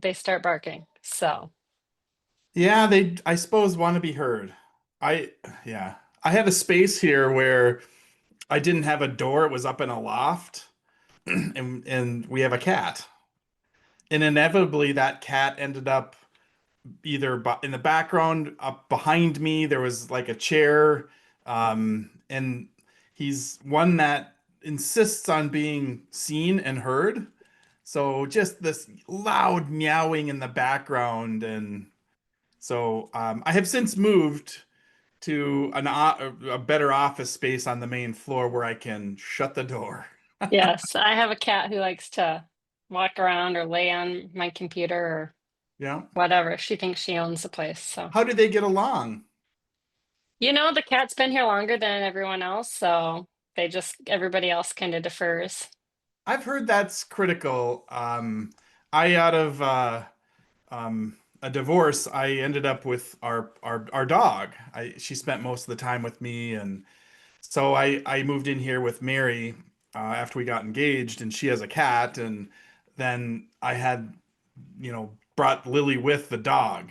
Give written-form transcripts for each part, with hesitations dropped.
they start barking. So Yeah, I suppose want to be heard. I yeah. I had a space here where I didn't have a door. It was up in a loft and we have a cat. And inevitably that cat ended up either in the background up behind me. There was like a chair, and he's one that insists on being seen and heard. So just this loud meowing in the background. And so I have since moved to a better office space on the main floor where I can shut the door. yes, I have a cat who likes to walk around or lay on my computer or Yeah. whatever. She thinks she owns the place. So, How do they get along? the cat's been here longer than everyone else, so everybody else kind of defers. I've heard that's critical. I out of a divorce, I ended up with our dog. She spent most of the time with me, and so I moved in here with Mary after we got engaged, and she has a cat, and then I had brought Lily with the dog.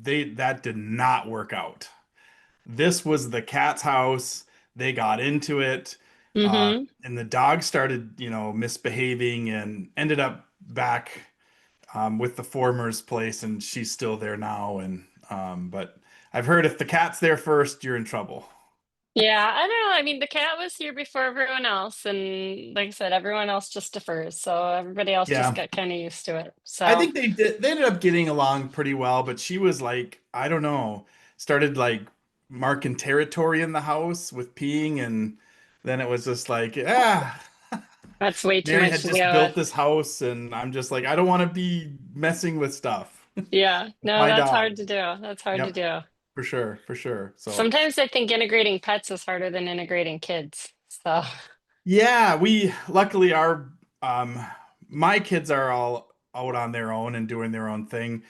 That did not work out. This was the cat's house. They got into it, Mm-hmm. and the dog started misbehaving and ended up back with the former's place, and she's still there now. And but I've heard if the cat's there first, you're in trouble. Yeah, I don't know. I mean, the cat was here before everyone else, and like I said, everyone else just defers. So everybody else just Yeah. got kind of used to it. I So, think they ended up getting along pretty well, but she was like, I don't know, started like marking territory in the house with peeing, and then it was just like, that's way too Mary much had to just deal with. built this house, and I'm just like, I don't want to be messing with stuff. Yeah, no, My that's dog. hard to do. That's hard to Yep, do. for sure, for sure. So Sometimes I think integrating pets is harder than integrating kids. So, yeah, we luckily our um my kids are all out on their own and doing their own thing.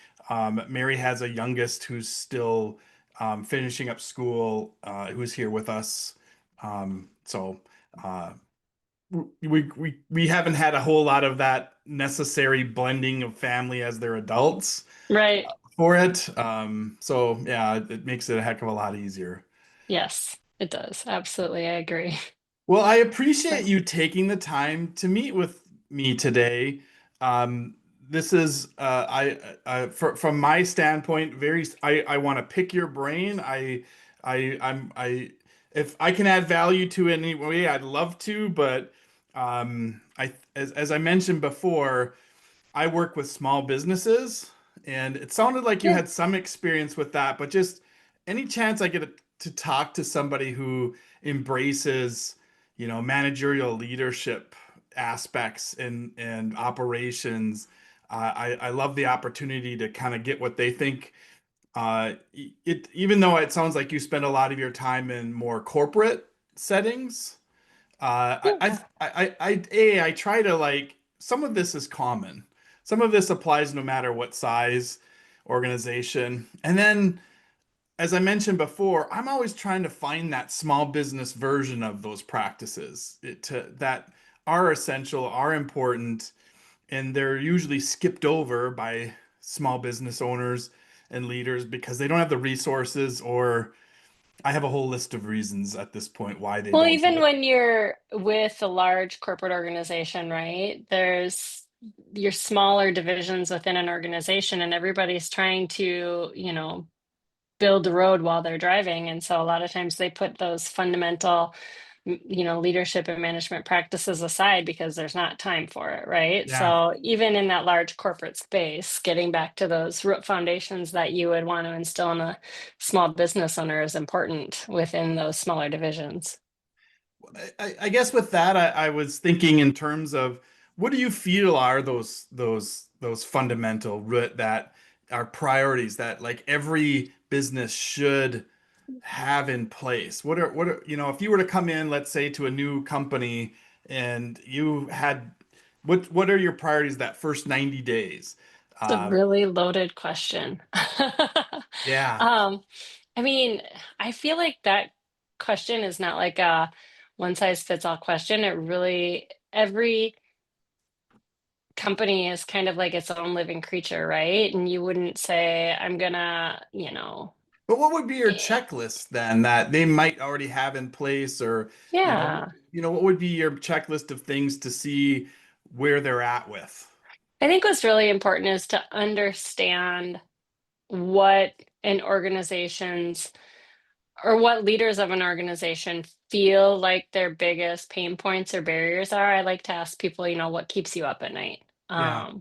Mary has a youngest who's still finishing up school, who's here with us. So uh, we haven't had a whole lot of that necessary blending of family as they're adults right. for it. So yeah, it makes it a heck of a lot easier. Yes, it does. Absolutely. I agree. Well, I appreciate So, you taking the time to meet with me today. This is from my standpoint, I want to pick your brain. I if I can add value to it in any way, I'd love to, but as I mentioned before, I work with small businesses, and it sounded like you yeah. had some experience with that, but just any chance I get to talk to somebody who embraces, managerial leadership aspects and operations, I love the opportunity to kind of get what they think. Even though it sounds like you spend a lot of your time in more corporate settings, Yeah. I try to like some of this is common. Some of this applies no matter what size organization. And then, as I mentioned before, I'm always trying to find that small business version of those practices that are essential, are important, and they're usually skipped over by small business owners and leaders because they don't have the resources, or I have a whole list of reasons at this point why they Well, don't do even it. when you're with a large corporate organization, right? There's your smaller divisions within an organization, and everybody's trying to, build the road while they're driving. And so a lot of times they put those fundamental, leadership and management practices aside because there's not time for it, right? Yeah. So even in that large corporate space, getting back to those root foundations that you would want to instill in a small business owner is important within those smaller divisions. I guess with that, I was thinking in terms of what do you feel are those fundamental root that are priorities that like every business should have in place? What are if you were to come in, let's say, to a new company and you had what are your priorities that first 90 days? It's a Uh, really loaded question. yeah. Um, I mean, I feel like that question is not like a one size fits all question. Every company is kind of like its own living creature, right? And you wouldn't say, I'm gonna, But what would be your eh, checklist then that they might already have in place, or yeah. what would be your checklist of things to see where they're at with? I think what's really important is to understand what an organization's or what leaders of an organization feel like their biggest pain points or barriers are. I like to ask people, what keeps you up at night? Yeah,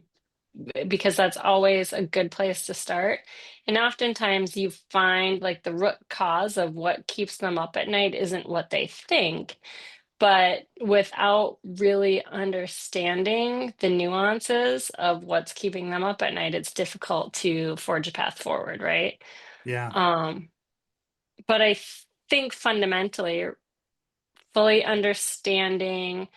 Because that's always a good place to start. And oftentimes you find like the root cause of what keeps them up at night isn't what they think. But without really understanding the nuances of what's keeping them up at night, it's difficult to forge a path forward, right? yeah, Um, but I think fundamentally, fully understanding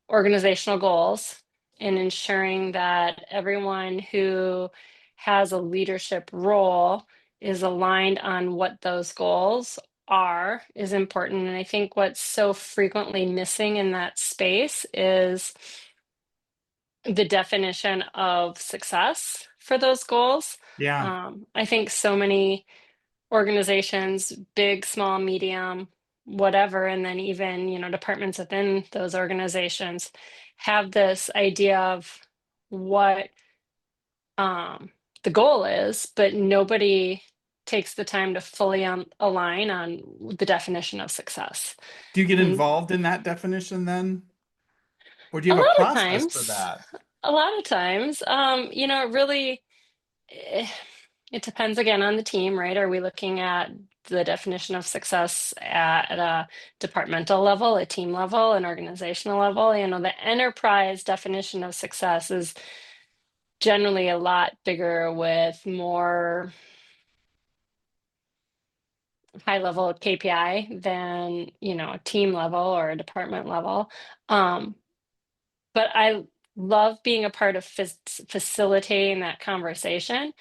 organizational goals and ensuring that everyone who has a leadership role is aligned on what those goals are is important. And I think what's so frequently missing in that space is the definition of success for those goals. yeah. I think so many organizations, big, small, medium, whatever, and then even, departments within those organizations have this idea of what the goal is, but nobody takes the time to fully align on the definition of success. Do you get And involved in that definition then? Or do a you have a lot of process for times, that? a lot of times, it really eh, it depends again on the team, right? Are we looking at the definition of success at a departmental level, a team level, an organizational level? The enterprise definition of success is generally a lot bigger with more high level KPI than, a team level or a department level. Um, but I love being a part of facilitating that conversation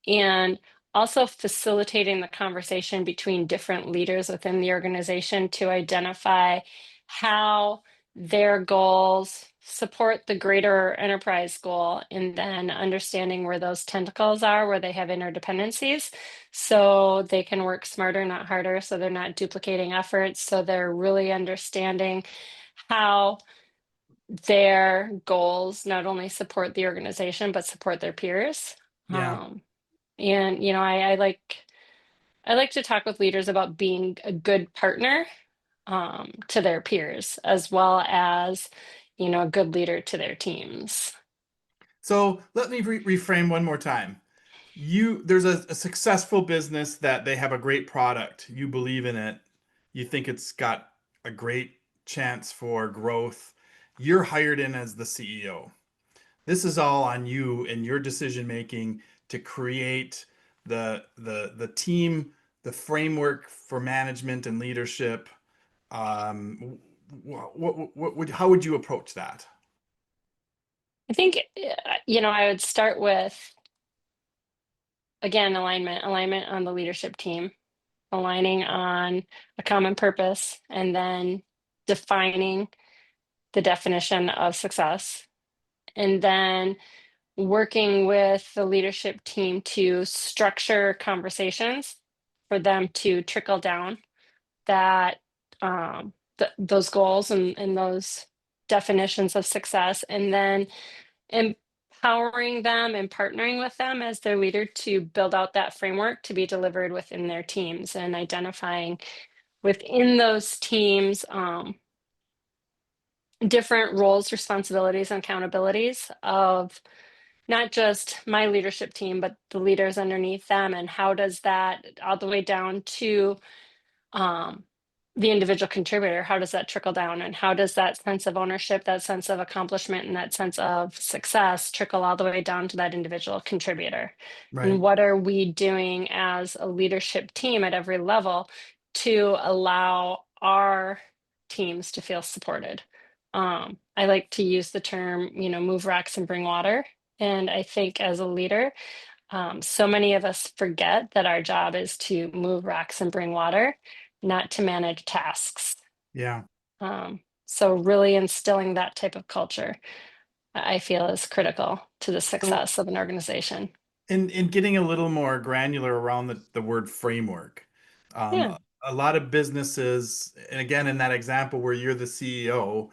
and also facilitating the conversation between different leaders within the organization to identify how their goals support the greater enterprise goal, and then understanding where those tentacles are, where they have interdependencies, so they can work smarter, not harder, so they're not duplicating efforts, so they're really understanding how their goals not only support the organization but support their peers. Yeah. And I like to talk with leaders about being a good partner to their peers as well as, a good leader to their teams. So let me reframe one more time. There's a successful business that they have a great product. You believe in it. You think it's got a great chance for growth. You're hired in as the CEO. This is all on you and your decision making to create the team, the framework for management and leadership. How would you approach that? I think, I would start with, again, alignment on the leadership team, aligning on a common purpose, and then defining the definition of success. And then working with the leadership team to structure conversations for them to trickle down that those goals and those definitions of success, and then empowering them and partnering with them as their leader to build out that framework to be delivered within their teams, and identifying within those teams different roles, responsibilities, and accountabilities of not just my leadership team, but the leaders underneath them, and how does that all the way down to um, the individual contributor, how does that trickle down, and how does that sense of ownership, that sense of accomplishment, and that sense of success trickle all the way down to that individual contributor? And Right. what are we doing as a leadership team at every level to allow our teams to feel supported? I like to use the term, move rocks and bring water. And I think as a leader, so many of us forget that our job is to move rocks and bring water, not to manage tasks. Yeah. So really instilling that type of culture. I feel is critical to the So success of an organization. in getting a little more granular around the word framework, Yeah. a lot of businesses, and again, in that example where you're the CEO,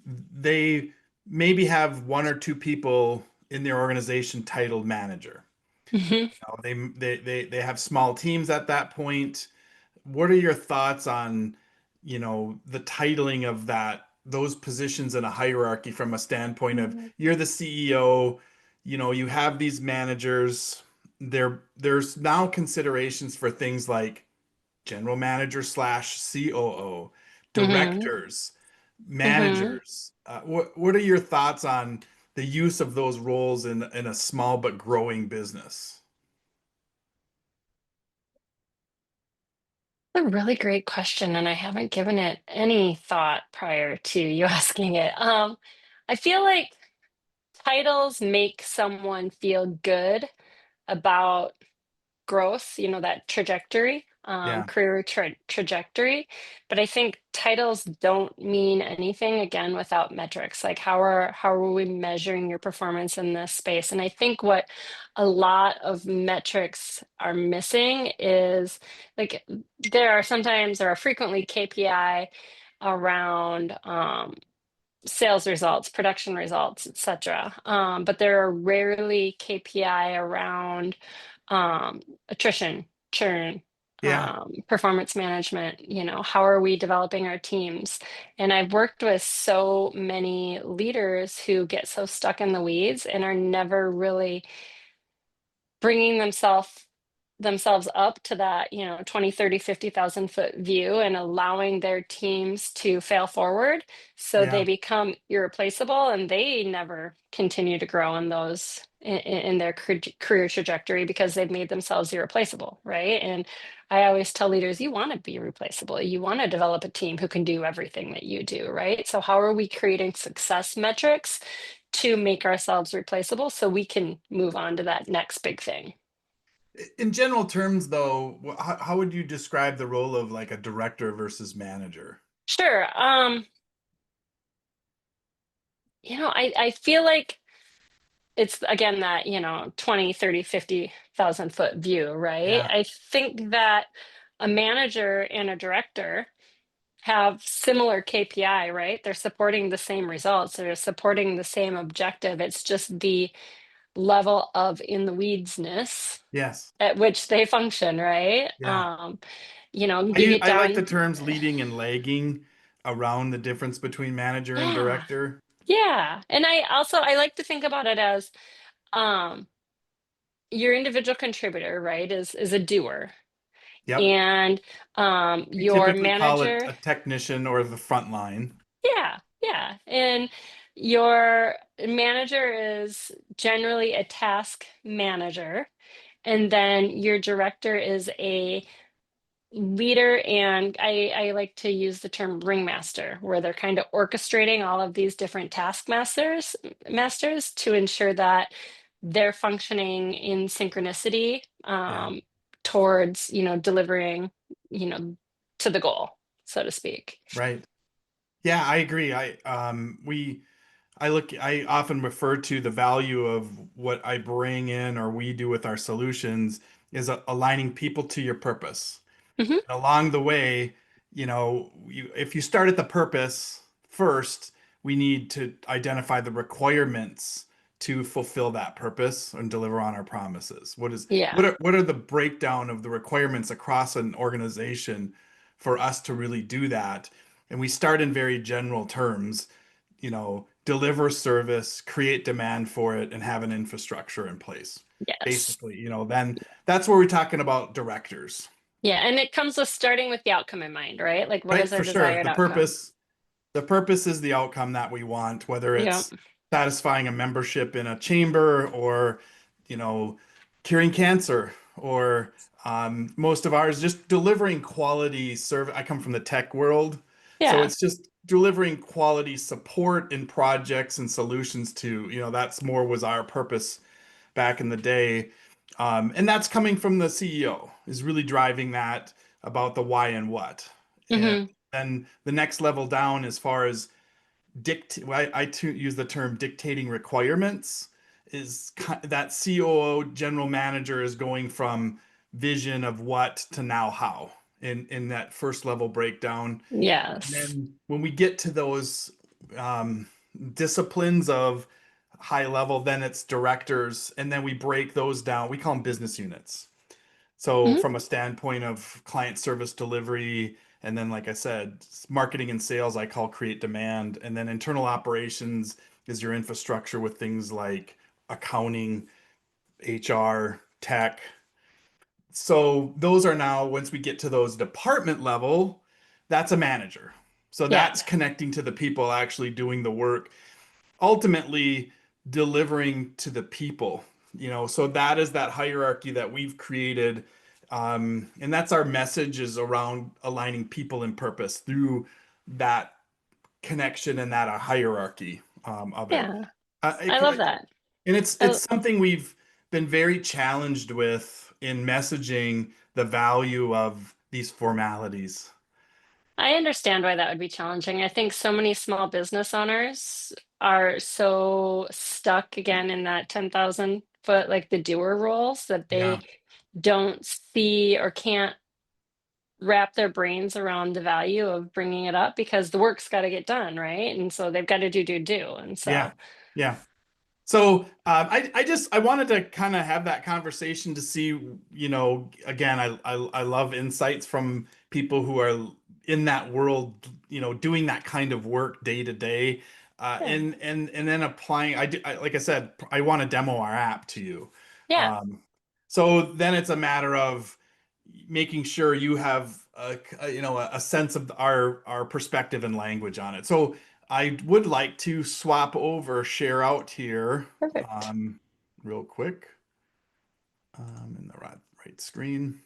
they maybe have one or two people in their organization titled manager. Hmm. They have small teams at that point. What are your thoughts on, the titling of those positions in a hierarchy from a standpoint of you're the CEO, you have these managers. There's now considerations for things like general manager slash COO, Hmm. directors, Hmm. managers. What are your thoughts on the use of those roles in a small but growing business? A really great question, and I haven't given it any thought prior to you asking it. I feel like titles make someone feel good about growth, that trajectory, Yeah, career trajectory. But I think titles don't mean anything again without metrics. Like how are we measuring your performance in this space? And I think what a lot of metrics are missing is like there are frequently KPI around sales results, production results, etc. But there are rarely KPI around attrition, churn, yeah, performance management. How are we developing our teams? And I've worked with so many leaders who get so stuck in the weeds and are never really bringing themselves up to that 20, 30, 50,000 foot view and allowing their teams to fail forward so they yeah, become irreplaceable and they never continue to grow in their career trajectory because they've made themselves irreplaceable, right? And I always tell leaders, you want to be replaceable, you want to develop a team who can do everything that you do, right? So how are we creating success metrics to make ourselves replaceable so we can move on to that next big thing? In general terms, though, how would you describe the role of like a director versus manager? Sure. I feel like it's again that, 20, 30, 50,000 foot view, right? Yeah, I think that a manager and a director have similar KPI, right? They're supporting the same results, they're supporting the same objective. It's just the level of in the weedsness yes. at which they function, right? Yeah. You get I like the down. terms leading and lagging around the difference between manager and Yeah. director. Yeah. And I like to think about it as um your individual contributor, right, is a doer. Yep. And We your typically call it manager, a technician or the front line. yeah, yeah. And your manager is generally a task manager. And then your director is a leader, and I like to use the term ringmaster, where they're kind of orchestrating all of these different task masters to ensure that they're functioning in synchronicity Yeah, towards delivering you know to the goal, so to speak. right. Yeah, I agree. I often refer to the value of what I bring in or we do with our solutions is aligning people to your purpose. Hmm. Along the way, if you start at the purpose first, we need to identify the requirements to fulfill that purpose and deliver on our promises. Yeah. What are the breakdown of the requirements across an organization for us to really do that? And we start in very general terms, deliver service, create demand for it, and have an infrastructure in place. Yes. Basically, then that's where we're talking about directors. Yeah, and it comes with starting with the outcome in mind, right? Like, what Right, is our for sure. desired outcome? The purpose is the outcome that we want, whether Yeah. it's satisfying a membership in a chamber or, you know, curing cancer or most of ours just delivering quality service. I come from the tech world, so Yeah. it's just delivering quality support in projects and solutions to, that's more was our purpose back in the day. And that's coming from the CEO is really driving that about the why and what. And Hmm. then the next level down as far as use the term dictating requirements is that COO general manager is going from vision of what to now how in that first level breakdown. And Yes. then when we get to those um, disciplines of high level, then it's directors, and then we break those down. We call them business units. So Mhm. from a standpoint of client service delivery, and then like I said, marketing and sales, I call create demand, and then internal operations is your infrastructure with things like accounting, HR, tech. So those are now, once we get to those department level, that's a manager. So Yeah. that's connecting to the people actually doing the work, ultimately delivering to the people, so that is that hierarchy that we've created. And that's our message, is around aligning people and purpose through that connection and that hierarchy of it. Yeah. I love And that. it's I, something we've been very challenged with in messaging the value of these formalities. I understand why that would be challenging. I think so many small business owners are so stuck again in that 10,000 foot, like the doer roles, that Yeah, they don't see or can't wrap their brains around the value of bringing it up because the work's got to get done, right? And so they've got to do. And yeah, so, yeah. So I wanted to kind of have that conversation to see, again, I love insights from people who are in that world, doing that kind of work day to day, yeah, and then applying. Like I said, I want to demo our app to you. yeah, Um, so then it's a matter of making sure you have a sense of our perspective and language on it. So I would like to swap over, share out here, perfect. um, real quick, in the right screen.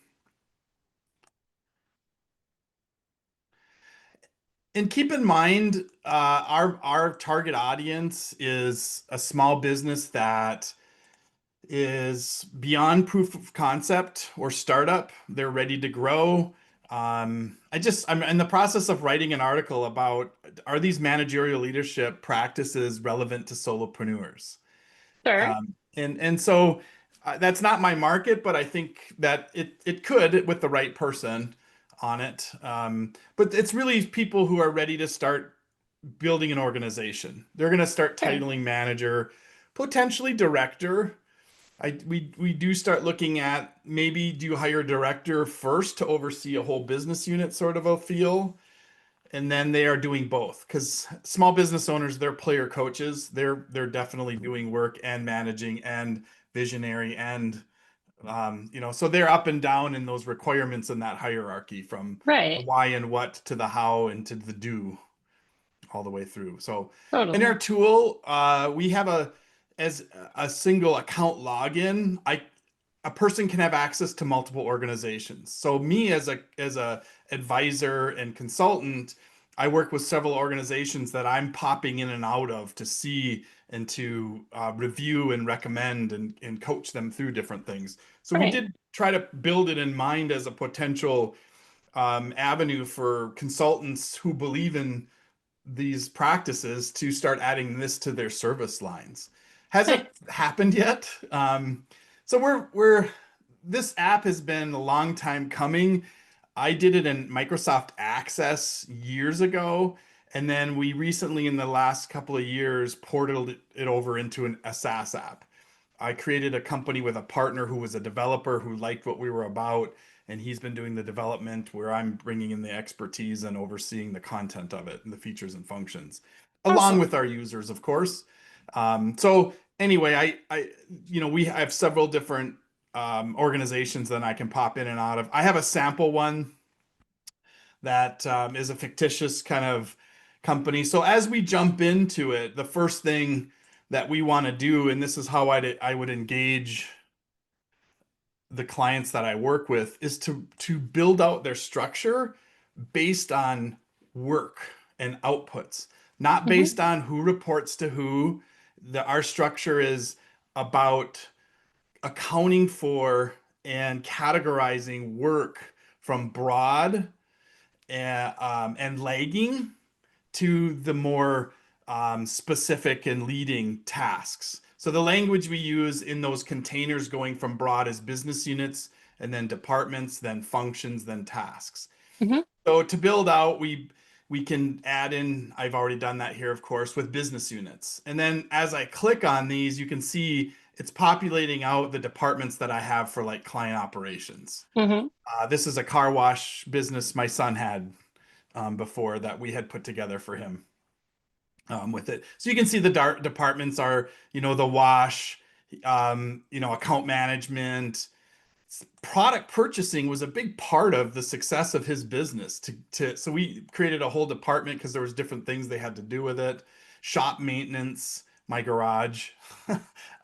And keep in mind, our target audience is a small business that is beyond proof of concept or startup. They're ready to grow. I'm in the process of writing an article about, are these managerial leadership practices relevant to solopreneurs? Sure. And so that's not my market, but I think that it could with the right person on it. But it's really people who are ready to start building an organization. They're going to start Sure. titling manager, potentially director. We do start looking at, maybe do you hire a director first to oversee a whole business unit, sort of a feel, and then they are doing both, because small business owners, they're player coaches. They're definitely doing work and managing and visionary, and so they're up and down in those requirements in that hierarchy, from the Right. why and what to the how and to the do, all the way through. So in our Totally. tool, we have as a single account login, a person can have access to multiple organizations. So me as a advisor and consultant, I work with several organizations that I'm popping in and out of to see and to review and recommend and coach them through different things. So we Right. did try to build it in mind as a potential avenue for consultants who believe in these practices to start adding this to their service lines. Hasn't Nice. happened yet. So we're this app has been a long time coming. I did it in Microsoft Access years ago, and then we recently, in the last couple of years, ported it over into a SaaS app. I created a company with a partner who was a developer who liked what we were about, and he's been doing the development, where I'm bringing in the expertise and overseeing the content of it and the features and functions, along Awesome. with our users, of course. So anyway, we have several different organizations that I can pop in and out of. I have a sample one that is a fictitious kind of company. So as we jump into it, the first thing that we want to do, and this is how I would engage the clients that I work with, is to build out their structure based on work and outputs, not Hmm. based on who reports to who. Our structure is about accounting for and categorizing work from broad and lagging to the more specific and leading tasks. So the language we use in those containers going from broad as business units and then departments, then functions, then tasks. Hmm. So to build out, we can add in, I've already done that here, of course, with business units. And then as I click on these, you can see it's populating out the departments that I have for like client operations. Hmm. This is a car wash business my son had before that we had put together for him with it. So you can see the departments are, the wash, account management, product purchasing was a big part of the success of his business so we created a whole department because there was different things they had to do with it. Shop maintenance, my garage.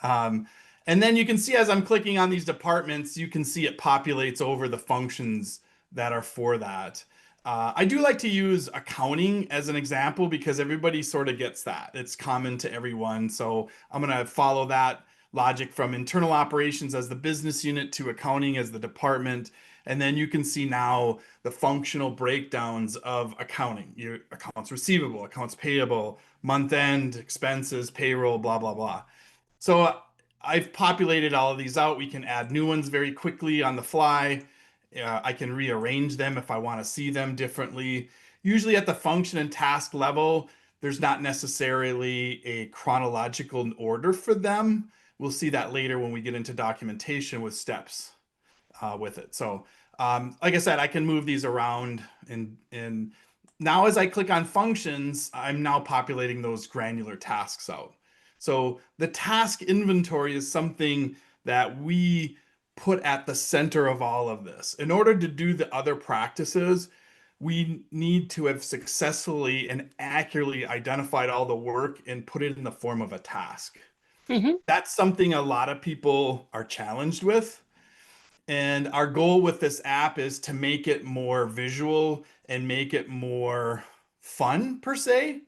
um, and then you can see as I'm clicking on these departments, you can see it populates over the functions that are for that. I do like to use accounting as an example because everybody sort of gets that. It's common to everyone. So I'm going to follow that logic from internal operations as the business unit to accounting as the department. And then you can see now the functional breakdowns of accounting, your accounts receivable, accounts payable, month end, expenses, payroll, blah, blah, blah. So I've populated all of these out. We can add new ones very quickly on the fly. I can rearrange them if I want to see them differently. Usually at the function and task level, there's not necessarily a chronological order for them. We'll see that later when we get into documentation with steps with it. So, like I said, I can move these around and now as I click on functions, I'm now populating those granular tasks out. So the task inventory is something that we put at the center of all of this. In order to do the other practices, we need to have successfully and accurately identified all the work and put it in the form of a task. Hmm. That's something a lot of people are challenged with. And our goal with this app is to make it more visual and make it more fun, per se.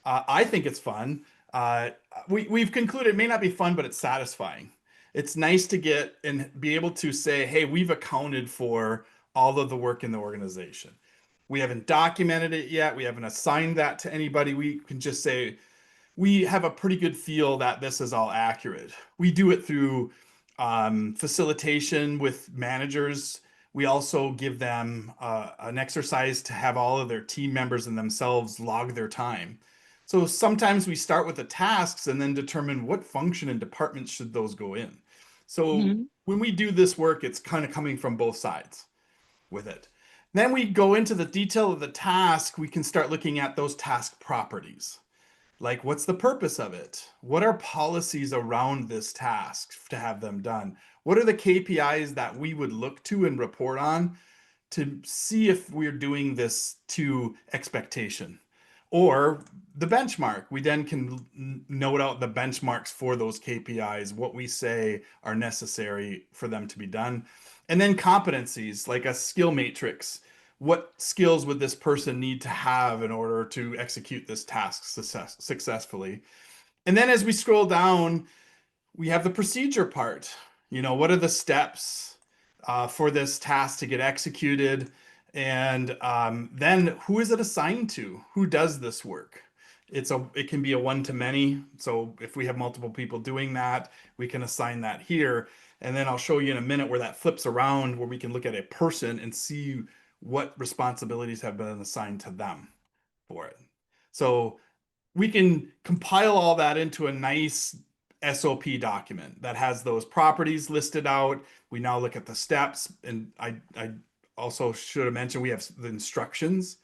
I think it's fun. Uh, we've concluded it may not be fun, but it's satisfying. It's nice to get and be able to say, hey, we've accounted for all of the work in the organization. We haven't documented it yet. We haven't assigned that to anybody. We can just say, we have a pretty good feel that this is all accurate. We do it through facilitation with managers. We also give them an exercise to have all of their team members and themselves log their time. So sometimes we start with the tasks and then determine what function and department should those go in. So Hmm. when we do this work, it's kind of coming from both sides with it. Then we go into the detail of the task. We can start looking at those task properties. Like, what's the purpose of it? What are policies around this task to have them done? What are the KPIs that we would look to and report on to see if we're doing this to expectation? Or the benchmark. We then can note out the benchmarks for those KPIs, what we say are necessary for them to be done. And then competencies, like a skill matrix. What skills would this person need to have in order to execute this task successfully? And then as we scroll down, we have the procedure part. What are the steps for this task to get executed? And then who is it assigned to? Who does this work? It can be a one to many. So if we have multiple people doing that, we can assign that here. And then I'll show you in a minute where that flips around, where we can look at a person and see what responsibilities have been assigned to them for it. So we can compile all that into a nice SOP document that has those properties listed out. We now look at the steps, and I also should have mentioned we have the instructions.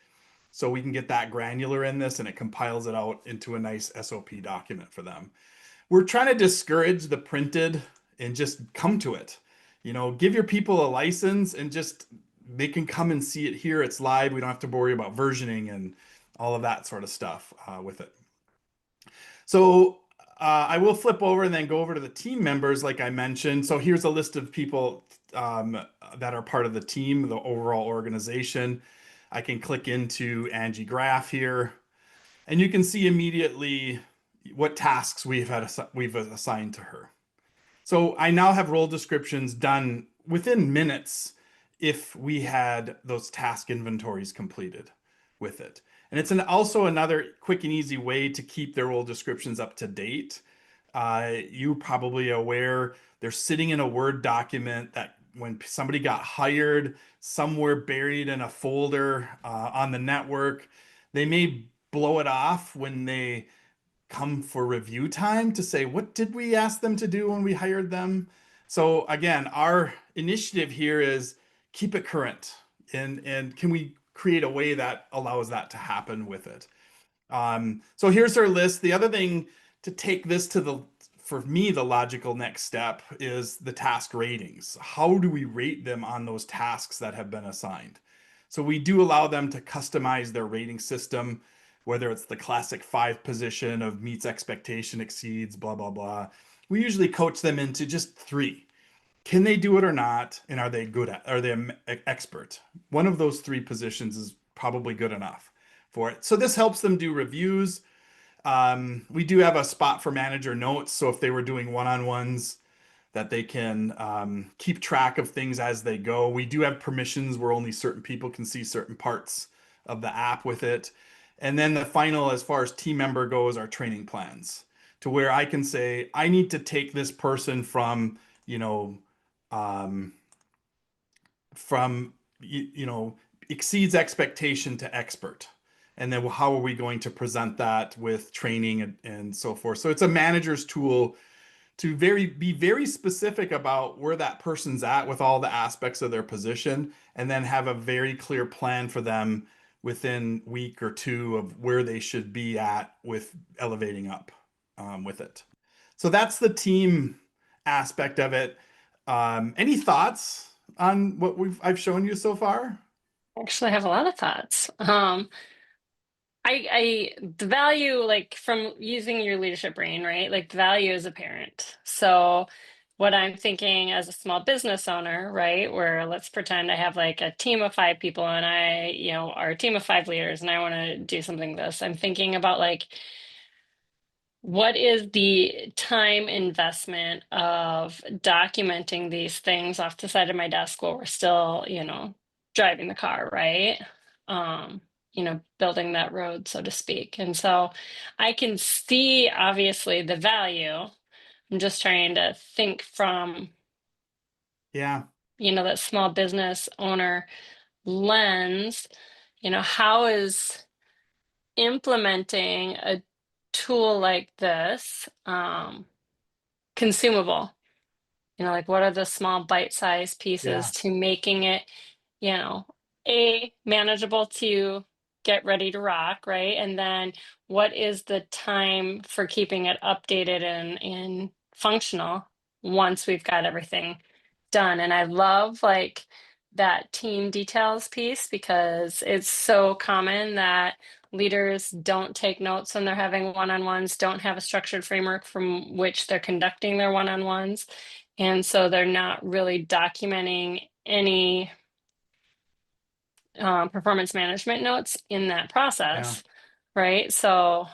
So we can get that granular in this and it compiles it out into a nice SOP document for them. We're trying to discourage the printed and just come to it. Give your people a license and just they can come and see it here. It's live. We don't have to worry about versioning and all of that sort of stuff with it. So I will flip over and then go over to the team members, like I mentioned. So here's a list of people that are part of the team, the overall organization. I can click into Angie Graph here, and you can see immediately what tasks we've assigned to her. So I now have role descriptions done within minutes if we had those task inventories completed with it. And it's also another quick and easy way to keep their role descriptions up to date. You probably aware they're sitting in a Word document that when somebody got hired somewhere buried in a folder on the network, they may blow it off when they come for review time to say, what did we ask them to do when we hired them? So again, our initiative here is keep it current, and can we create a way that allows that to happen with it? So here's our list. The other thing to take this to the, for me, the logical next step is the task ratings. How do we rate them on those tasks that have been assigned? So we do allow them to customize their rating system, whether it's the classic 5 position of meets expectation, exceeds, blah, blah, blah. We usually coach them into just 3. Can they do it or not? And are they good at, are they an expert? One of those 3 positions is probably good enough for it. So this helps them do reviews. We do have a spot for manager notes. So if they were doing one-on-ones, that they can keep track of things as they go. We do have permissions where only certain people can see certain parts of the app with it. And then the final, as far as team member goes, are training plans to where I can say, I need to take this person from, you know, um, from, exceeds expectation to expert. And then how are we going to present that with training and so forth? So it's a manager's tool to be very specific about where that person's at with all the aspects of their position, and then have a very clear plan for them within week or 2 of where they should be at with elevating up with it. So that's the team aspect of it. Any thoughts on what I've shown you so far? Actually, I have a lot of thoughts. The value, like from using your leadership brain, right? Like the value is apparent. So what I'm thinking as a small business owner, right? Where let's pretend I have like a team of 5 people and are a team of 5 leaders and I want to do something this. I'm thinking about like, what is the time investment of documenting these things off the side of my desk while we're still, driving the car, right? Um, building that road, so to speak. And so I can see obviously the value. I'm just trying to think from, Yeah, that small business owner lens, how is implementing a tool like this consumable? Like what are the small bite-sized pieces yeah, to making it, you know, manageable to get ready to rock, right? And then what is the time for keeping it updated and functional once we've got everything done? And I love like that team details piece because it's so common that leaders don't take notes when they're having one-on-ones, don't have a structured framework from which they're conducting their one-on-ones. And so they're not really documenting any performance management notes in that yeah. process, right? So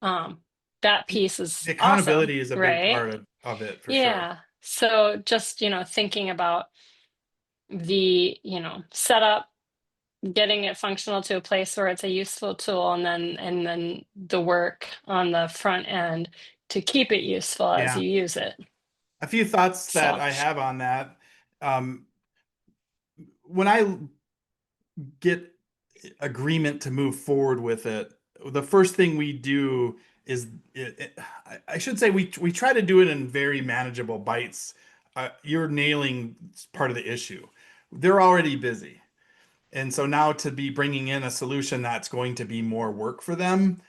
um, that piece is The awesome, accountability is a big right? part of it for sure. Yeah. So just, thinking about the, setup, getting it functional to a place where it's a useful tool, and then the work on the front end to keep it useful as Yeah. you use it. A few thoughts that So, I have on that. Um, when I get agreement to move forward with it, the first thing we do is I should say we try to do it in very manageable bites. You're nailing part of the issue. They're already busy. And so now to be bringing in a solution that's going to be more work for them,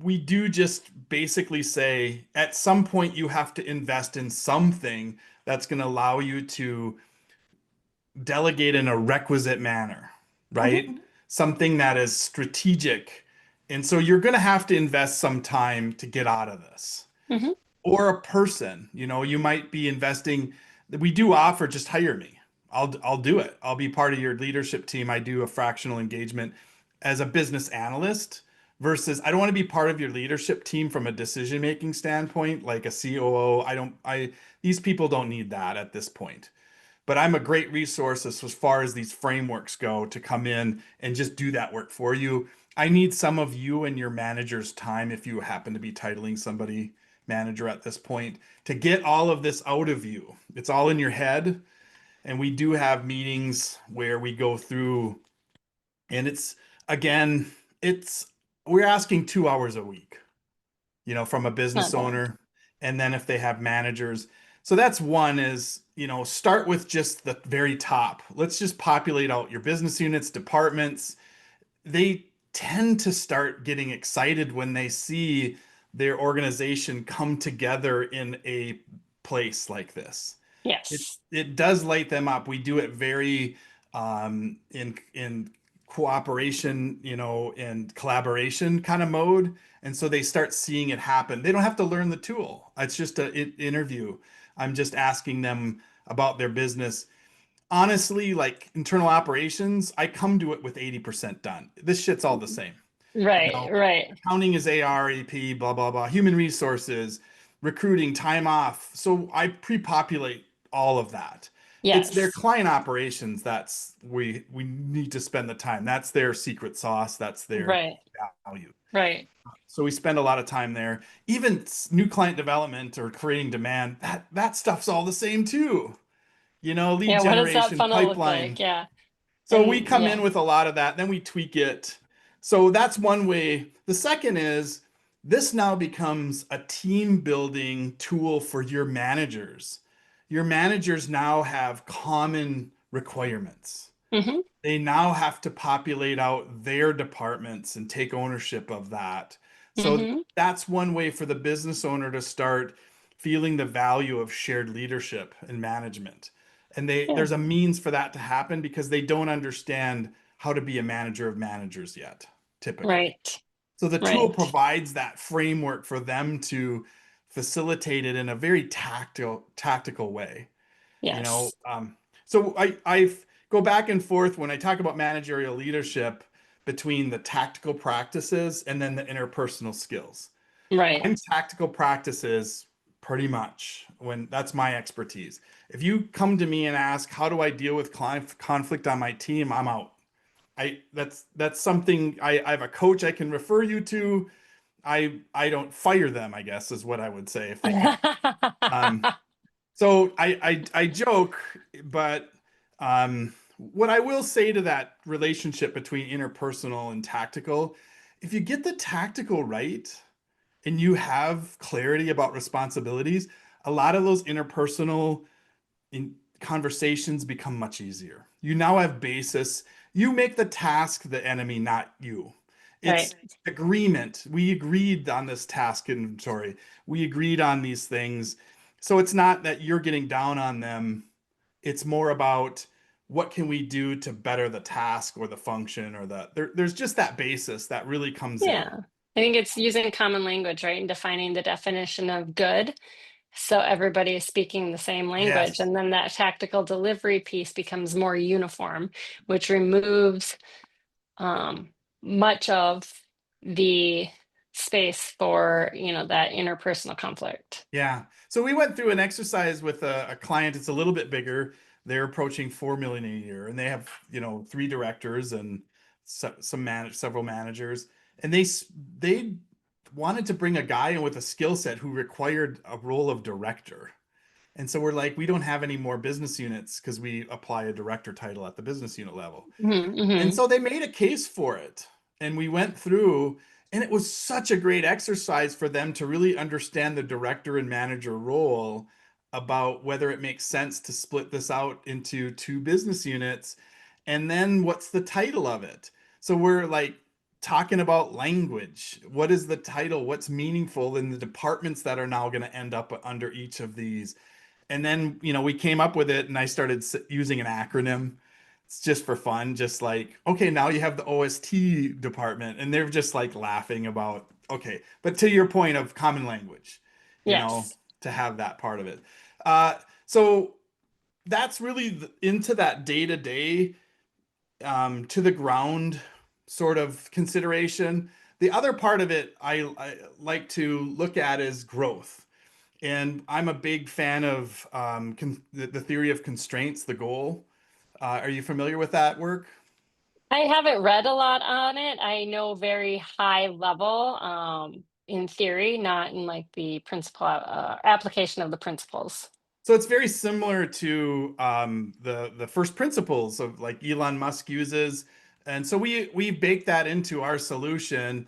we do just basically say at some point you have to invest in something that's going to allow you to delegate in a requisite manner, right? Something that is strategic. And so you're going to have to invest some time to get out of this. mhm. Or a person, you might be investing. We do offer just hire me. I'll do it. I'll be part of your leadership team. I do a fractional engagement as a business analyst versus I don't want to be part of your leadership team from a decision making standpoint, like a COO. I don't I These people don't need that at this point. but I'm a great resource as far as these frameworks go to come in and just do that work for you. I need some of you and your manager's time if you happen to be titling somebody manager at this point to get all of this out of you. It's all in your head. And we do have meetings where we go through, and again, it's, we're asking 2 hours a week, from a Not business bad. owner. And then if they have managers. So that's one is, start with just the very top. Let's just populate out your business units, departments. They tend to start getting excited when they see their organization come together in a place like this. it Yes. it does light them up. We do it very in cooperation, and collaboration kind of mode. And so they start seeing it happen. They don't have to learn the tool. It's just an interview. I'm just asking them about their business. Honestly, like internal operations, I come to it with 80% done. This shit's all the same. You Right, know, right. accounting is AR, AP, blah, blah, blah. Human resources, recruiting, time off. So I pre-populate all of that. It's their Yes. client operations that's we need to spend the time. That's their secret sauce. That's their Right, value. right. So we spend a lot of time there. Even new client development or creating demand, that stuff's all the same too. Lead Yeah, what does that generation, funnel look like? pipeline. Yeah. So we And come in yeah. with a lot of that, then we tweak it. So that's one way. The second is this now becomes a team building tool for your managers. Your managers now have common requirements. Hmm. They now have to populate out their departments and take ownership of that. So Hmm. that's one way for the business owner to start feeling the value of shared leadership and management. And Yeah. there's a means for that to happen because they don't understand how to be a manager of managers yet, typically. Right. So the tool Right. provides that framework for them to facilitate it in a very tactical way you know Yes. um, so I go back and forth when I talk about managerial leadership between the tactical practices and then the interpersonal skills. I'm Right. tactical practices pretty much when that's my expertise. If you come to me and ask how do I deal with conflict on my team, I'm out. That's something I have a coach I can refer you to. I don't fire them, I guess is what I would say if they come. um, so I joke, but what I will say to that relationship between interpersonal and tactical, if you get the tactical right and you have clarity about responsibilities, a lot of those interpersonal conversations become much easier. You now have basis. You make the task the enemy, not you. It's Right. agreement. We agreed on this task inventory. We agreed on these things. So it's not that you're getting down on them. It's more about what can we do to better the task or the function or there's just that basis that really comes in. Yeah. I think it's using common language, right? And defining the definition of good. So everybody is speaking the same language. Yes. And then that tactical delivery piece becomes more uniform, which removes much of the space for, that interpersonal conflict. Yeah. So we went through an exercise with a client. It's a little bit bigger. They're approaching 4 million a year, and they have, three directors and several managers. And they wanted to bring a guy in with a skill set who required a role of director. And so we're like, we don't have any more business units because we apply a director title at the business unit level. Hmm. And Hmm. so they made a case for it. And we went through, and it was such a great exercise for them to really understand the director and manager role about whether it makes sense to split this out into two business units. And then what's the title of it? So we're like talking about language. What is the title? What's meaningful in the departments that are now going to end up under each of these? And then, we came up with it and I started using an acronym. It's just for fun, just like, okay, now you have the OST department. And they're just like laughing about, okay. But to your point of common language, you know, Yes. to have that part of it. So that's really into that day to day, to the ground sort of consideration. The other part of it I like to look at is growth. And I'm a big fan of the theory of constraints, the goal. Are you familiar with that work? I haven't read a lot on it. I know very high level, in theory, not in like the principle application of the principles. So it's very similar to the first principles of like Elon Musk uses, and so we bake that into our solution.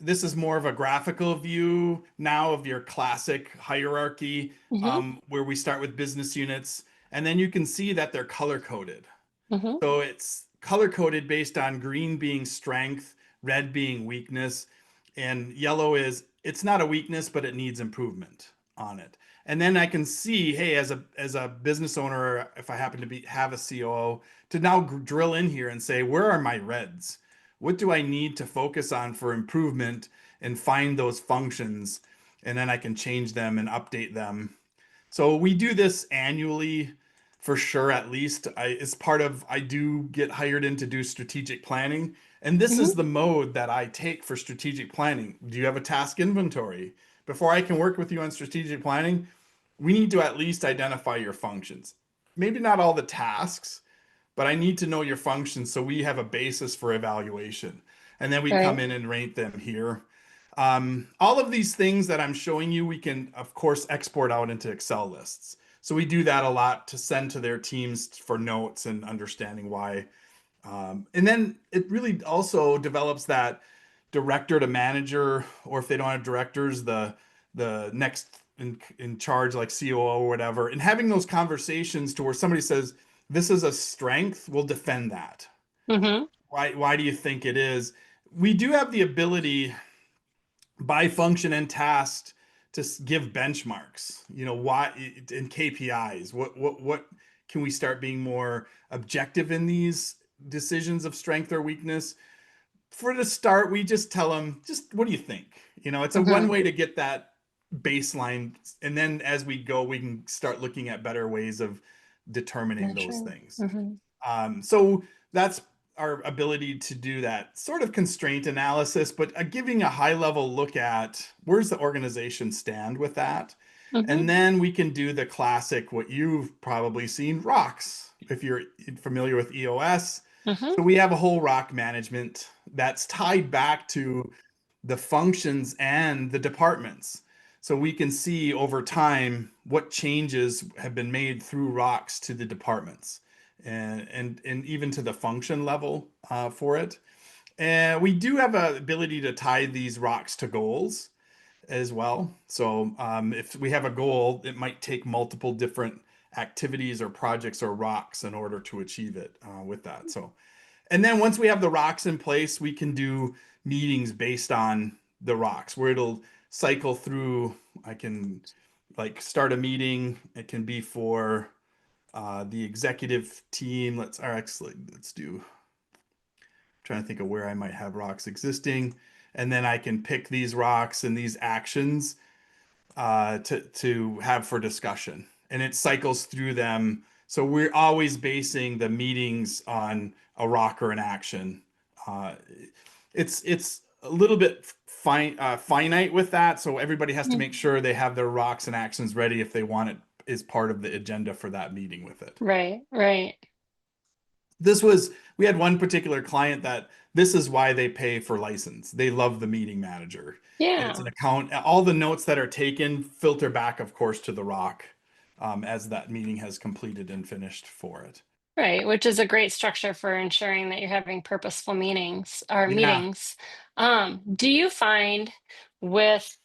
This is more of a graphical view now of your classic hierarchy, Hmm. where we start with business units, and then you can see that they're color coded. Hmm. So it's color coded based on green being strength, red being weakness, and yellow is it's not a weakness, but it needs improvement on it. And then I can see, hey, as a business owner, if I happen to be have a COO, to now drill in here and say, where are my reds? What do I need to focus on for improvement and find those functions? And then I can change them and update them. So we do this annually for sure, at least. It's part of, I do get hired in to do strategic planning. And this is Hmm. the mode that I take for strategic planning. Do you have a task inventory? Before I can work with you on strategic planning, we need to at least identify your functions. Maybe not all the tasks, but I need to know your functions so we have a basis for evaluation. And then we come Right. in and rate them here. All of these things that I'm showing you, we can, of course, export out into Excel lists. So we do that a lot to send to their teams for notes and understanding why. And then it really also develops that director to manager, or if they don't have directors, the next in charge, like COO or whatever, and having those conversations to where somebody says, "This is a strength, we'll defend that." Hmm. Why do you think it is? We do have the ability by function and task to give benchmarks. Why in KPIs? What can we start being more objective in these decisions of strength or weakness? For the start, we just tell them, just what do you think? It's a one Hmm. way to get that baseline, and then as we go, we can start looking at better ways of determining those Measuring. things. Hmm. So that's our ability to do that sort of constraint analysis, but giving a high level look at where's the organization stand with that. Hmm. And then we can do the classic, what you've probably seen, rocks, if you're familiar with EOS. Hmm. So we have a whole rock management that's tied back to the functions and the departments. So we can see over time what changes have been made through rocks to the departments and even to the function level for it. And we do have an ability to tie these rocks to goals as well. So if we have a goal, it might take multiple different activities or projects or rocks in order to achieve it with that. So, and then once we have the rocks in place, we can do meetings based on the rocks where it'll cycle through. I can like start a meeting. It can be for the executive team. Let's do, trying to think of where I might have rocks existing. And then I can pick these rocks and these actions to have for discussion, and it cycles through them. So we're always basing the meetings on a rock or an action. Uh, it's a little bit finite with that, so everybody has to make sure they have their rocks and actions ready if they want it as part of the agenda for that meeting with it. Right. Right. We had one particular client that this is why they pay for license. They love the meeting manager. And it's Yeah. an account. All the notes that are taken filter back, of course, to the rock as that meeting has completed and finished for it. Right, which is a great structure for ensuring that you're having purposeful meetings or Yeah. meetings. Do you find with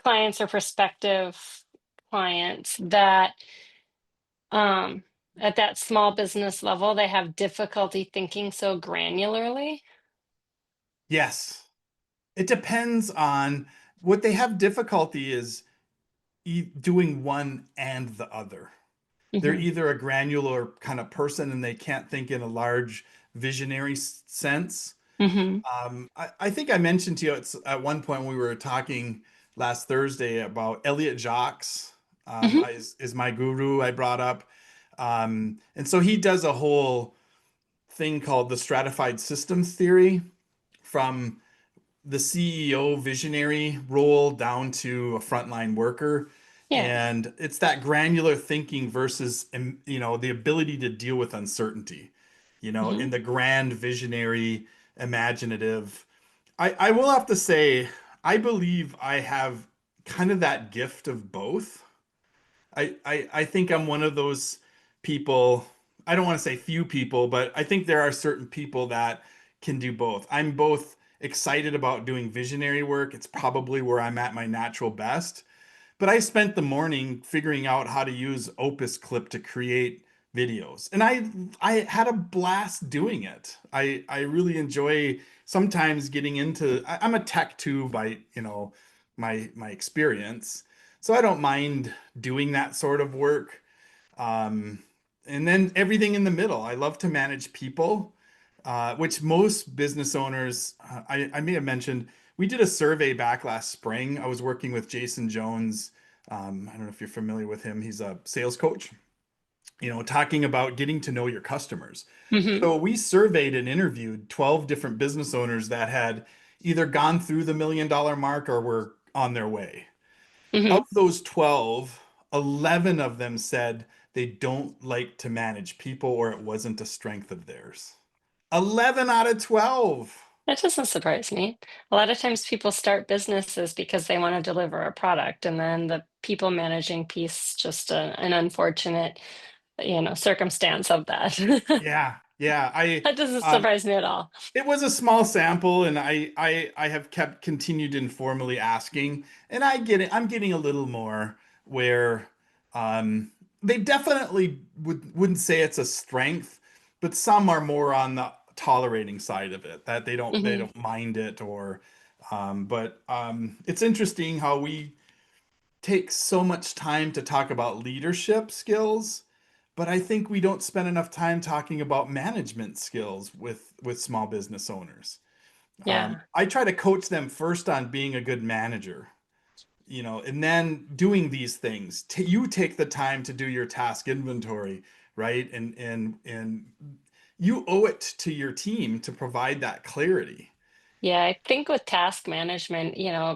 clients or prospective clients that um, at that small business level, they have difficulty thinking so granularly? Yes. It depends on what they have difficulty is doing one and the other. They're Hmm. either a granular kind of person and they can't think in a large visionary sense. Hmm. I think I mentioned to you at one point when we were talking last Thursday about Elliot Jacques, Hmm. is my guru I brought up. And so he does a whole thing called the stratified systems theory from the CEO visionary role down to a frontline worker. Yeah. And it's that granular thinking versus, the ability to deal with uncertainty, Hmm. in the grand visionary, imaginative. I will have to say, I believe I have kind of that gift of both. I think I'm one of those people. I don't want to say few people, but I think there are certain people that can do both. I'm both excited about doing visionary work. It's probably where I'm at my natural best. But I spent the morning figuring out how to use Opus Clip to create videos. And I had a blast doing it. I really enjoy sometimes getting into I'm a tech too by, my experience. So I don't mind doing that sort of work. Um, and then everything in the middle. I love to manage people, which most business owners, I may have mentioned, we did a survey back last spring. I was working with Jason Jones. I don't know if you're familiar with him. He's a sales coach, talking about getting to know your customers. Hmm. So we surveyed and interviewed 12 different business owners that had either gone through the $1 million mark or were on their way. Of Hmm. those 12, 11 of them said they don't like to manage people or it wasn't a strength of theirs. 11 out of 12. That doesn't surprise me. A lot of times people start businesses because they want to deliver a product, and then the people managing piece just an unfortunate, circumstance of that. Yeah, yeah. That doesn't Um, surprise me at all. it was a small sample, and I have kept continued informally asking, and I get it. I'm getting a little more where they definitely wouldn't say it's a strength, but some are more on the tolerating side of it, that they Hmm. don't mind it or but it's interesting how we take so much time to talk about leadership skills, but I think we don't spend enough time talking about management skills with small business owners. Yeah. I try to coach them first on being a good manager, and then doing these things. You take the time to do your task inventory, right? And you owe it to your team to provide that clarity. Yeah, I think with task management,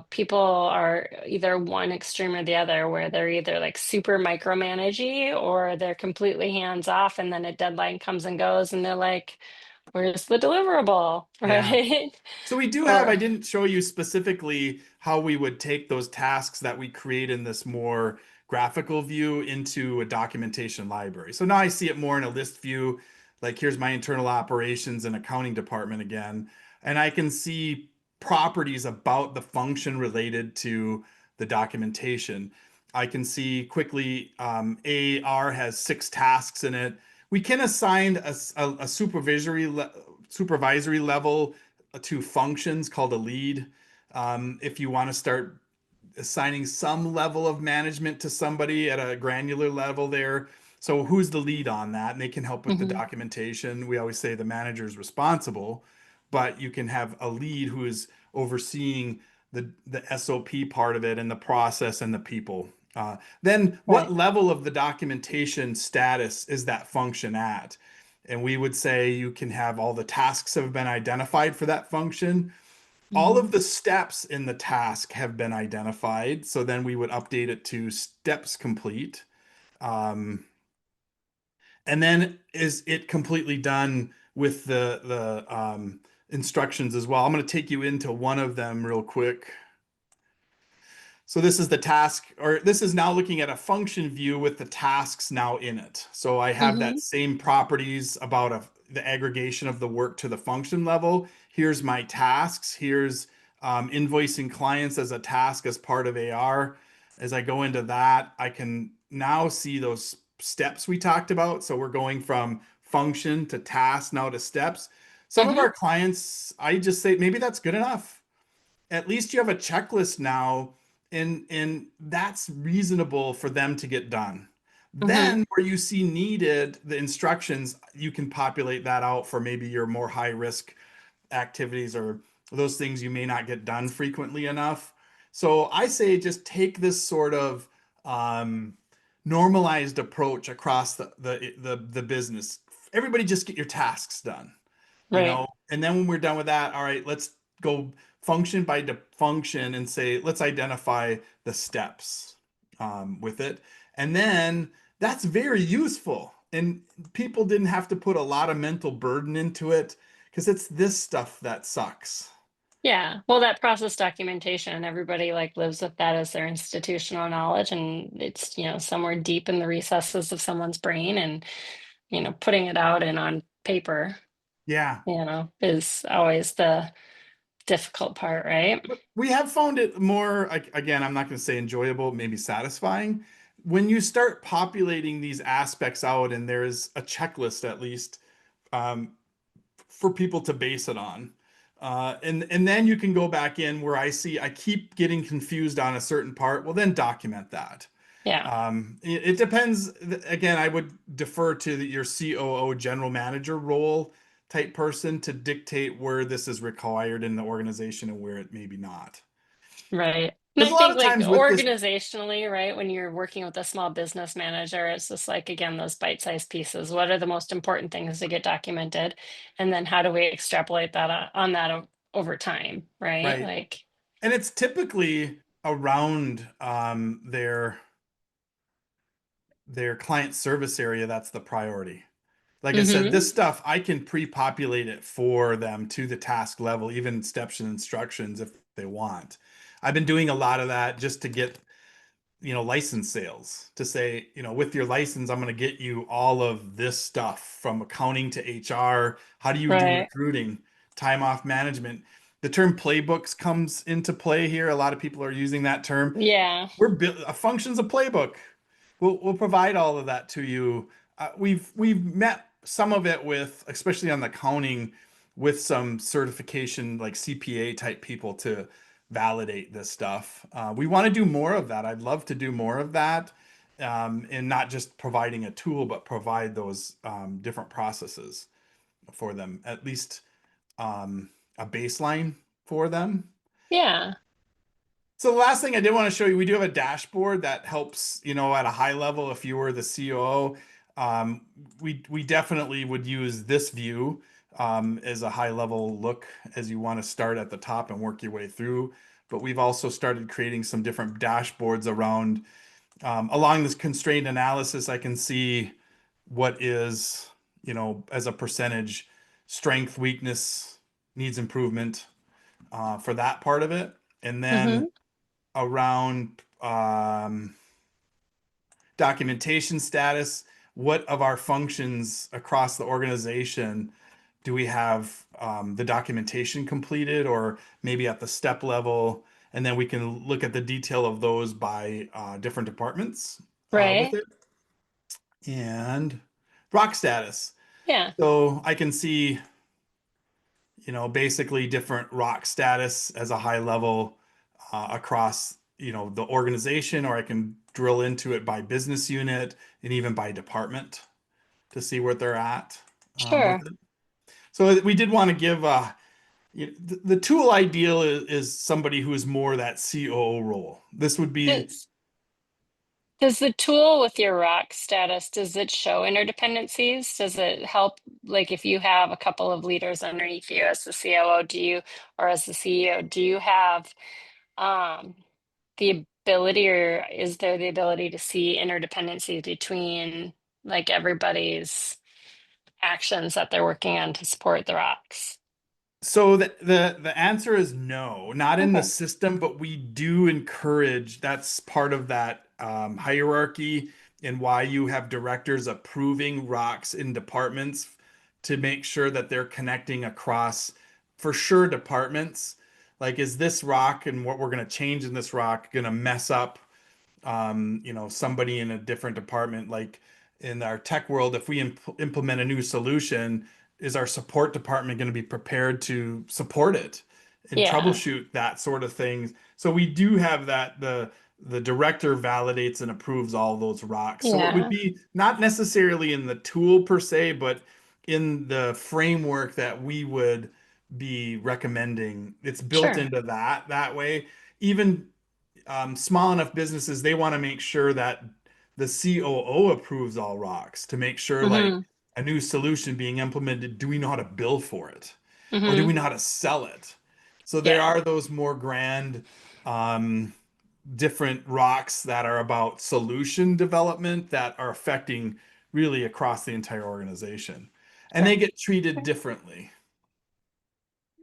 people are either one extreme or the other, where they're either like super micromanagey or they're completely hands off, and then a deadline comes and goes, and they're like, "Where's the deliverable?" Yeah. Right? So we do have, I Or, didn't show you specifically how we would take those tasks that we create in this more graphical view into a documentation library. So now I see it more in a list view, like here's my internal operations and accounting department again, and I can see properties about the function related to the documentation. I can see quickly AR has 6 tasks in it. We can assign a supervisory level to functions called a lead. If you want to start assigning some level of management to somebody at a granular level there. So who's the lead on that? And they can help with the Mhm. documentation. We always say the manager is responsible, but you can have a lead who is overseeing the SOP part of it and the process and the people. Then what Right. level of the documentation status is that function at? And we would say you can have all the tasks have been identified for that function. All Hmm. of the steps in the task have been identified. So then we would update it to steps complete. Um, and then is it completely done with the instructions as well? I'm going to take you into one of them real quick. So this is the task, or this is now looking at a function view with the tasks now in it. So I have that Hmm. same properties about the aggregation of the work to the function level. Here's my tasks. Here's invoicing clients as a task as part of AR. As I go into that, I can now see those steps we talked about. So we're going from function to task now to steps. Some of Hmm. our clients, I just say maybe that's good enough. At least you have a checklist now, and that's reasonable for them to get done. Hmm. Then where you see needed the instructions, you can populate that out for maybe your more high risk activities or those things you may not get done frequently enough. So I say just take this sort of um, normalized approach across the business. Everybody just get your tasks done, Right. and then when we're done with that, all right, let's go function by function and say, let's identify the steps with it. And then that's very useful. And people didn't have to put a lot of mental burden into it because it's this stuff that sucks. Yeah. Well, that process documentation, everybody like lives with that as their institutional knowledge, and it's, somewhere deep in the recesses of someone's brain, and, putting it out and on paper, Yeah. is always the difficult part, right? But we have found it more, again, I'm not going to say enjoyable, maybe satisfying. When you start populating these aspects out, and there's a checklist at least um, for people to base it on. And then you can go back in where I keep getting confused on a certain part. Well, then document that. Yeah. It depends. Again, I would defer to your COO, general manager role type person to dictate where this is required in the organization and where it may be not. Right. And Because I a lot think of like times with this, organizationally, right, when you're working with a small business manager, it's just like, again, those bite-sized pieces. What are the most important things to get documented? And then how do we extrapolate that on that over time, right? right? Like, And it's typically around their client service area that's the priority. Like I said, this hmm stuff I can pre-populate it for them to the task level, even steps and instructions if they want. I've been doing a lot of that just to get, license sales to say, with your license, I'm going to get you all of this stuff from accounting to HR. How do you do right. recruiting, time off management? The term playbooks comes into play here. A lot of people are using that term. Yeah. A function's a playbook. We'll provide all of that to you. We've met some of it with, especially on the accounting, with some certification like CPA type people to validate this stuff. We want to do more of that. I'd love to do more of that, and not just providing a tool, but provide those different processes for them, at least a baseline for them. Yeah. So the last thing I did want to show you, we do have a dashboard that helps, at a high level, if you were the COO, we definitely would use this view as a high level look as you want to start at the top and work your way through. But we've also started creating some different dashboards around along this constraint analysis. I can see what is, as a percentage, strength, weakness, needs improvement for that part of it. And then hmm around documentation status. What of our functions across the organization do we have the documentation completed, or maybe at the step level? And then we can look at the detail of those by different departments with Right. it. And rock status. Yeah. So I can see, basically different rock status as a high level across, the organization, or I can drill into it by business unit and even by department to see where they're at with Sure. it. So we did want to give the tool ideal is somebody who is more that COO role. This would be It's Does the tool with your rock status, does it show interdependencies? Does it help, like if you have a couple of leaders underneath you as the COO, or as the CEO, do you have um the ability, or is there the ability to see interdependencies between like everybody's actions that they're working on to support the rocks? So the answer is no, not in the Okay. system, but we do encourage, that's part of that hierarchy and why you have directors approving rocks in departments to make sure that they're connecting across for sure departments. Like, is this rock and what we're going to change in this rock going to mess up somebody in a different department? Like in our tech world, if we implement a new solution, is our support department going to be prepared to support it and Yeah. troubleshoot that sort of thing? So we do have that the director validates and approves all those rocks. So it would Yeah. be not necessarily in the tool per se, but in the framework that we would be recommending. It's built Sure. into that way. Even small enough businesses, they want to make sure that the COO approves all rocks to make sure, like, hmm a new solution being implemented, do we know how to bill for it? Or do hmm we know how to sell it? So there Yeah. are those more grand, um, different rocks that are about solution development that are affecting really across the entire organization. And they Sure. get treated differently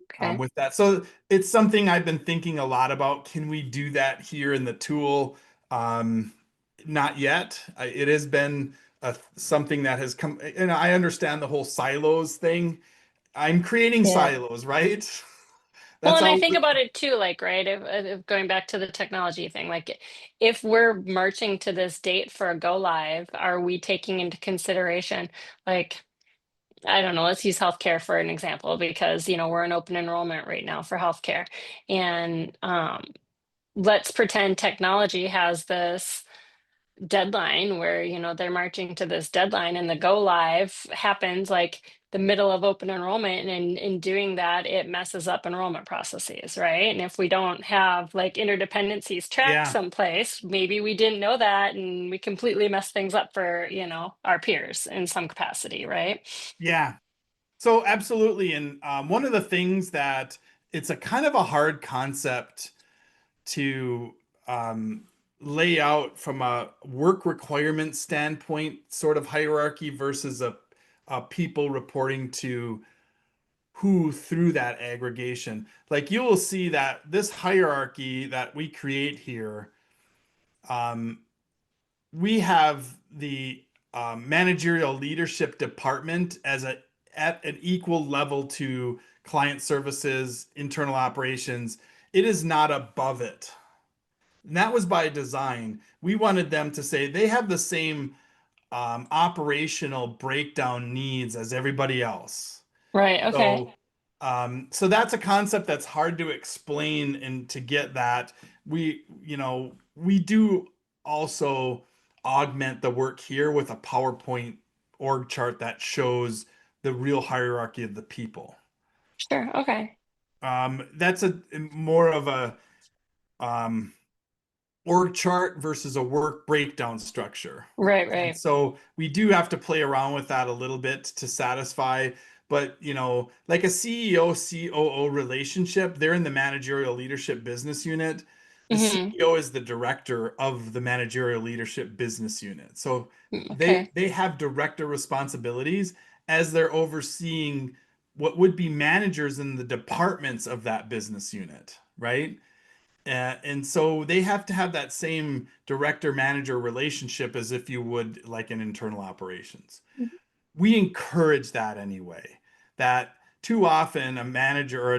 Okay. with that. So it's something I've been thinking a lot about. Can we do that here in the tool? Um, Not yet. It has been something that has come, and I understand the whole silos thing. I'm creating Yeah. silos, right? Well, That's and I all. think about it too, like, right, if going back to the technology thing, like if we're marching to this date for a go live, are we taking into consideration, like, I don't know, let's use healthcare for an example, because, we're in open enrollment right now for healthcare. And let's pretend technology has this deadline where they're marching to this deadline, and the go live happens like the middle of open enrollment, and in doing that it messes up enrollment processes, right? And if we don't have like interdependencies tracked Yeah, someplace, maybe we didn't know that and we completely mess things up for our peers in some capacity, right? yeah. So absolutely, and one of the things that it's a kind of a hard concept to um, lay out from a work requirement standpoint, sort of hierarchy versus a people reporting to who through that aggregation. Like you will see that this hierarchy that we create here, um, we have the managerial leadership department as a at an equal level to client services, internal operations. It is not above it. And that was by design. We wanted them to say they have the same operational breakdown needs as everybody else. Right. Okay. So, so that's a concept that's hard to explain, and to get that, we do also augment the work here with a PowerPoint org chart that shows the real hierarchy of the people. Sure. Okay. That's a more of a um, org chart versus a work breakdown structure. Right. And Right. so we do have to play around with that a little bit to satisfy. But, like a CEO COO relationship, they're in the managerial leadership business unit. The Hmm. CEO is the director of the managerial leadership business unit. So they Okay. they have director responsibilities as they're overseeing what would be managers in the departments of that business unit, right? And so they have to have that same director manager relationship as if you would like an internal operations. We encourage that anyway. That too often a manager or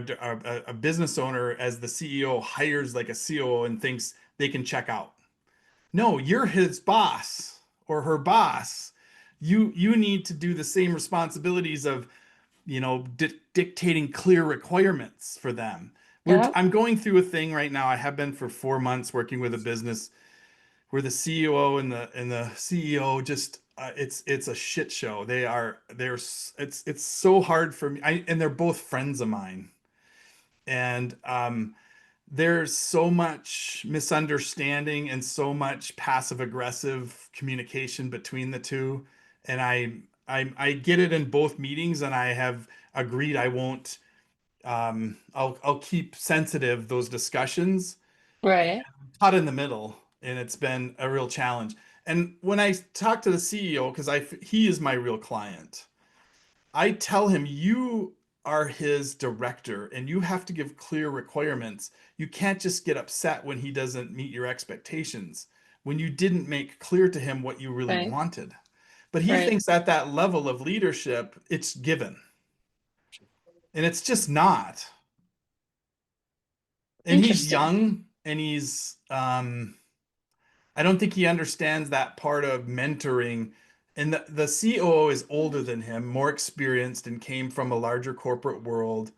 a business owner, as the CEO, hires like a COO and thinks they can check out. No, you're his boss or her boss. You need to do the same responsibilities of dictating clear requirements for them. Yeah. I'm going through a thing right now. I have been for 4 months working with a business where the CEO and the CEO just it's a shit show. It's so hard for me. And they're both friends of mine, and there's so much misunderstanding and so much passive aggressive communication between the two, and I get it in both meetings, and I have agreed I won't. I'll keep sensitive those discussions, and Right. caught in the middle, and it's been a real challenge. And when I talk to the CEO, because he is my real client, I tell him, you are his director and you have to give clear requirements. You can't just get upset when he doesn't meet your expectations, when you didn't make clear to him what you really Right. wanted. But he Right. thinks at that level of leadership, it's given. And it's just not. And he's Interesting. young, and I don't think he understands that part of mentoring. And the COO is older than him, more experienced, and came from a larger corporate world.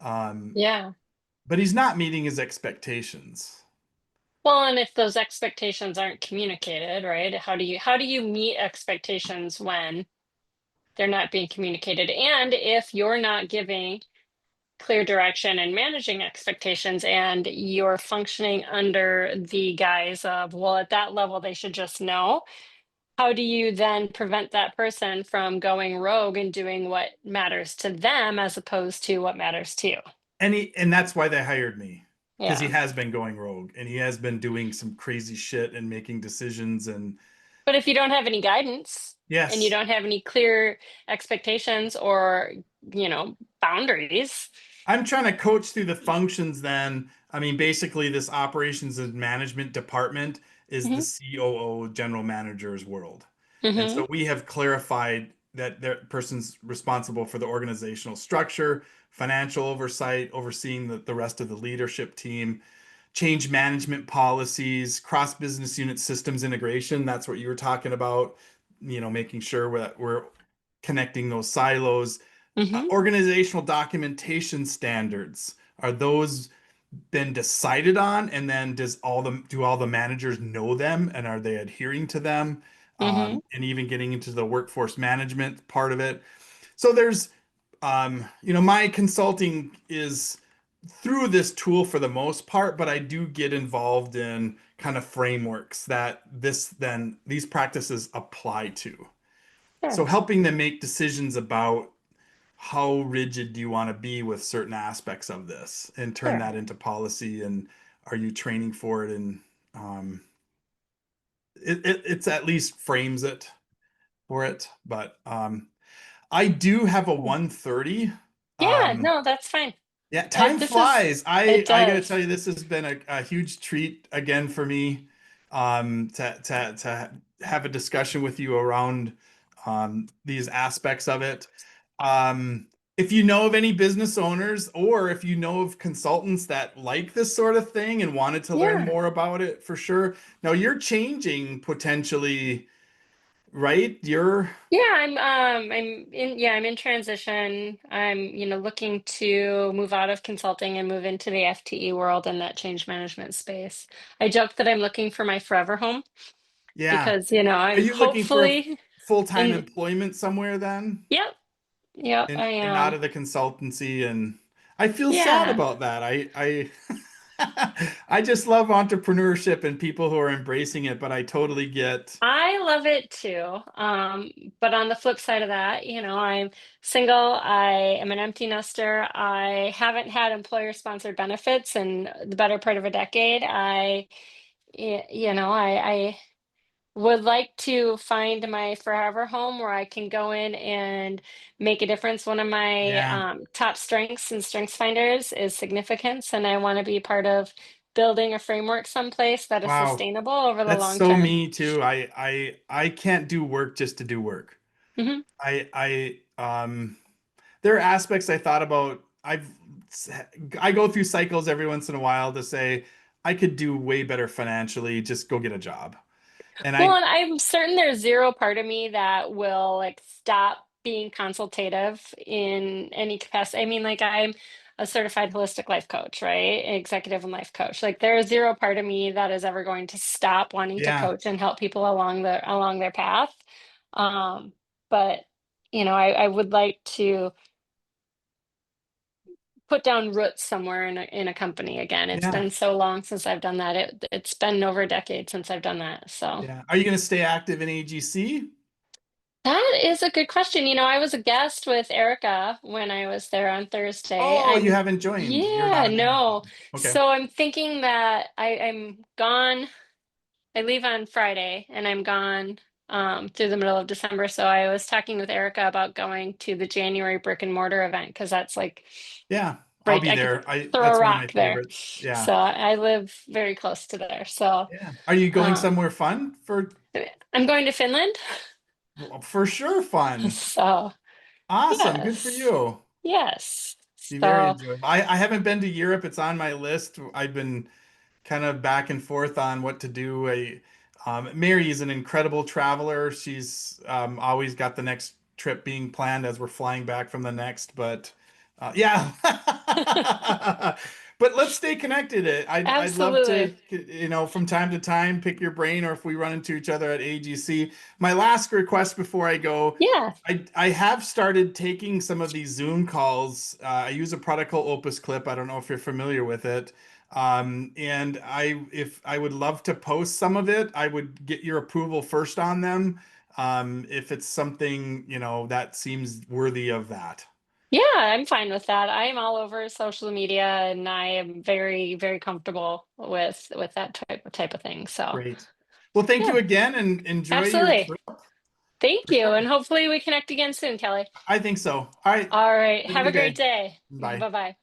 Um, Yeah. but he's not meeting his expectations. Well, and if those expectations aren't communicated, right? How do you meet expectations when they're not being communicated? And if you're not giving clear direction and managing expectations, and you're functioning under the guise of, well, at that level they should just know, how do you then prevent that person from going rogue and doing what matters to them as opposed to what matters to you? and that's why they hired me because he Yeah. has been going rogue and he has been doing some crazy shit and making decisions and But if you don't have any guidance and you yes. don't have any clear expectations or, boundaries. I'm trying to coach through the functions then. I mean, basically, this operations and management department is the Hmm. COO general manager's world. And Hmm. so we have clarified that the person's responsible for the organizational structure, financial oversight, overseeing the rest of the leadership team, change management policies, cross business unit systems integration. That's what you were talking about, making sure we're connecting those silos. Hmm. Organizational documentation standards, are those been decided on? And then do all the managers know them and are they adhering to them? Hmm. And even getting into the workforce management part of it. So there's, my consulting is through this tool for the most part, but I do get involved in kind of frameworks that these practices apply to. So Sure. helping them make decisions about how rigid do you want to be with certain aspects of this and turn Sure. that into policy, and are you training for it, and um, it's at least frames it for it. But I do have a Sure. 1:30. Yeah, um, no, that's fine. yeah, time This is, flies. it I gotta tell does. you, this has been a huge treat again for me, to have a discussion with you around these aspects of it. Um, if you know of any business owners or if you know of consultants that like this sort of thing and wanted to learn Yeah. more about it, for sure. Now you're changing potentially, right? You're, Yeah, I'm in transition. I'm, looking to move out of consulting and move into the FTE world and that change management space. I joke that I'm looking for my forever home yeah. because, Are I'm you looking for a hopefully full-time in, employment somewhere then? yep, yep, I And out am. of the consultancy, and I feel sad Yeah. about that. I I just love entrepreneurship and people who are embracing it, but I totally get, I love it too. But on the flip side of that, I'm single. I am an empty nester. I haven't had employer sponsored benefits in the better part of a decade. I would like to find my forever home where I can go in and make a difference. One of my yeah. top strengths and strengths finders is significance, and I want to be part of building a framework someplace that is Wow. sustainable over the That's long so term. me too. I can't do work just to do work. Hmm. I there are aspects I thought about. I go through cycles every once in a while to say I could do way better financially, just go get a job. And Well, I and I'm certain there's zero part of me that will like stop being consultative in any capacity. I mean, like I'm a certified holistic life coach, right? Executive and life coach. Like there is zero part of me that is ever going to stop wanting to yeah. coach and help people along their path. Um, but I would like to put down roots somewhere in a company again. It's Yeah. been so long since I've done that. It's been over a decade since I've done that. So. Yeah. Are you going to stay active in AGC? That is a good question. I was a guest with Erica when I was there on Thursday. Oh, you haven't joined. You're Yeah, not a member. no. Okay. So I'm thinking that I'm gone. I leave on Friday and I'm gone through the middle of December. So I was talking with Erica about going to the January brick and mortar event because that's like Yeah, I'll right. be I could there. I throw a That's one of my rock there. favorites. Yeah. So I live very close to there. So Yeah. Are you going um, somewhere fun I'm going to Finland. for sure fun? So Awesome. Good for yes, you. yes. Be very So. enjoyable. I haven't been to Europe. It's on my list. I've been kind of back and forth on what to do. Mary is an incredible traveler. She's always got the next trip being planned as we're flying back from the next. But yeah, but let's stay connected. I'd love to, Absolutely. from time to time, pick your brain, or if we run into each other at AGC. My last request before I go. Yeah. I have started taking some of these Zoom calls. I use a product called Opus Clip. I don't know if you're familiar with it. And if I would love to post some of it, I would get your approval first on them. If it's something, that seems worthy of that. Yeah, I'm fine with that. I'm all over social media and I am very, very comfortable with that type of thing. So Great. Well, thank you yeah, again and enjoy your absolutely. trip Thank for you. sure. And hopefully we connect again soon, Kelly. I think so. All right. All right. Have a Have a good great day. day. Bye. Bye-bye.